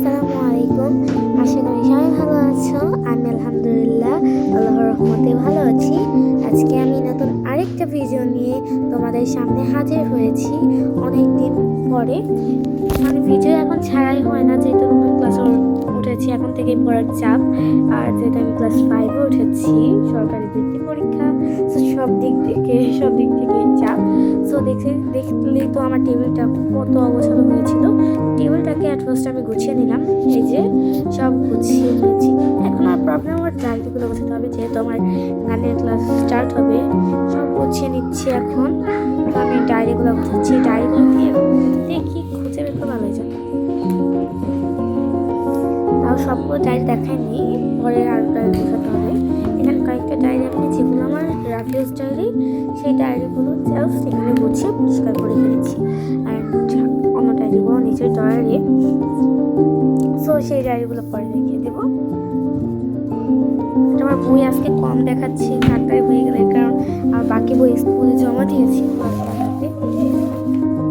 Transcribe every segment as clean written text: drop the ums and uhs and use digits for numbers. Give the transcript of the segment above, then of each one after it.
আসসালামু আলাইকুম। আশা করি সবাই ভালো আছো। আমি আলহামদুলিল্লাহ আল্লাহর রহমতে ভালো আছি। আজকে আমি নতুন আরেকটা ভিডিও নিয়ে তোমাদের সামনে হাজির হয়েছি অনেক দিন পরে। মানে ভিডিও এখন ছাড়াই হয় না, যেহেতু নতুন ক্লাসে উঠেছি, এখন থেকে পড়ার চাপ। আর যেহেতু আমি ক্লাস 5-এ উঠেছি, সরকারি বৃত্তি পরীক্ষা, তো সব দিক থেকে চাপ। সো দেখলে তো আমার টেবিলটা কত অবসাদ হয়েছিল। টেবিলটাকে অ্যাট ফার্স্ট আমি গুছিয়ে নিলাম, এই যে সব গুছিয়ে নিয়েছি। এখন আর প্রবলেম, আমার ডায়েরিগুলো গোছাতে হবে, যেহেতু আমার গানের ক্লাস স্টার্ট হবে। সব গুছিয়ে নিচ্ছি এখন। তো আমি ডায়েরিগুলো গুছাচ্ছি, ডায়েরিগুলো দিয়ে দেখি খুঁজে বের করে ভালো হয়ে যাবে। তাও সবগুলো ডায়েরি দেখায়নি, পরে আরও ডায়েরি গোছাতে হবে। এখানে কয়েকটা ডায়েরি আমি, যেগুলো আমার রাফিউজ ডায়েরি, সেই ডায়েরিগুলো জাস্ট এখানে গুছিয়ে পরিষ্কার করে ফেলেছি। আর অন্য ডায়েরিগুলো নিচের ড্রয়ারে, সো সেই ডায়েরিগুলো পরে রেখে দেবো। আমার বই আজকে কম দেখাচ্ছি, তাড়াতাড়ি হয়ে গেলে, কারণ আমার বাকি বই স্কুলে জমা দিয়েছি হাতে,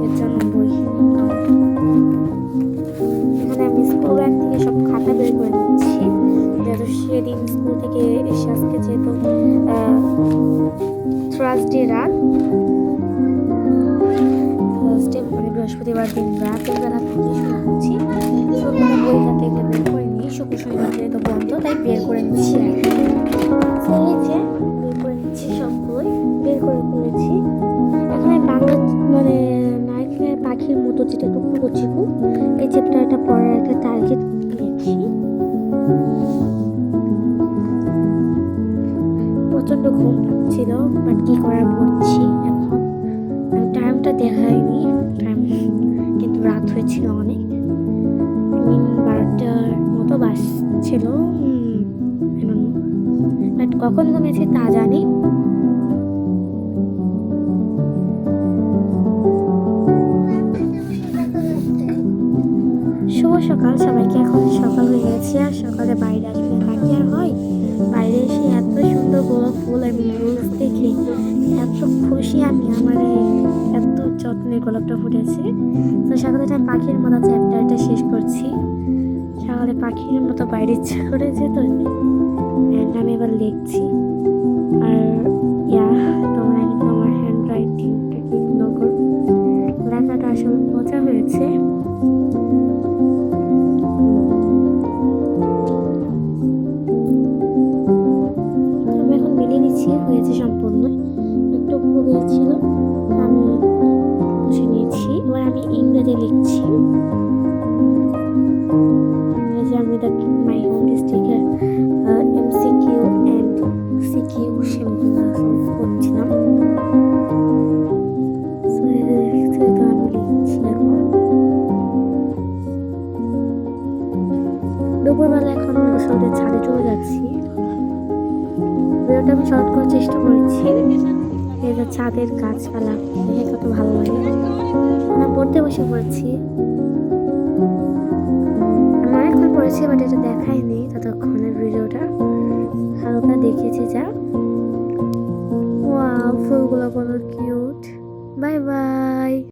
এর জন্য বই। এখানে আমি স্কুল ব্যাগ থেকে সব খাতা বের করে নিচ্ছি, যেহেতু সেদিন স্কুল থেকে এসে, আজকে যেহেতু থার্সডে রাত, মানে বৃহস্পতিবার দিন রাতের বেলা থেকে শুরু করছি। তো বই খাতা এগুলো বের করে নিই, শুক্র শনিবার যেহেতু বন্ধ, তাই বের করে নিচ্ছি। এই যে বের করে নিচ্ছি, সব বই বের করে ফেলেছি। এখানে বাংলা মানে নায়কের পাখির মতো, যেটা টুকটুকু চিকু, এই চ্যাপ্টারটা পড়ার একটা টার্গেট নিয়েছি। প্রচণ্ড ঘুম পাচ্ছিল, বাট কি করার, পড়ছি। এখন টাইমটা দেখায়নি, টাইম কিন্তু রাত হয়েছিল অনেক, 12টার মতো বাজছিল। বাট কখন ঘুমিয়েছি তা জানি। শুভ সকাল সবাইকে। এখন সকাল হয়ে গেছে, আর সকালে বাইরে আসলে বাকি আর হয়। বাইরে এসে এত সুন্দর গোলাপ ফুল আর রোজ দেখে এত খুশি আমি, আমার এত যত্নের গোলাপটা ফুটেছে। তো সকালে আমি পাখির মতো চ্যাপ্টারটা শেষ করছি। সকালে পাখির মতো বাইরে ইচ্ছা করে যেত, আমি এবার লিখছি। আর তোমরা কিন্তু আমার হ্যান্ড রাইটিংটাকে ইগনোর করো, লেখাটা আসলে মজা হয়েছে। আমি এখন মিলিয়ে নিচ্ছি, হয়েছে সম্পূর্ণ। একটু ভুল হয়েছিল, আমি বুঝে নিয়েছি। এবার আমি ইংরেজি লিখছি। ইংরেজি আমি মাই হোম ডিস্ট্রিক্টের MCQ অ্যান্ড CQ সেগুলো সলভ করছিলাম। আমি লিখছি এখন। দুপুরবেলা এখন গোসলের ছাদে চলে যাচ্ছি। ভিডিওটা আমি শর্ট করার চেষ্টা করেছি। এটা ছাদের গাছপালা দেখে কত ভালো লাগে। আমরা পড়তে বসে পড়েছি, আমি অনেকক্ষণ পড়েছি, বাট এটা দেখায়নি ততক্ষণের ভিডিওটা, হালকা দেখেছি যা। ওয়াও, ফুলগুলো কত কিউট। Bye bye.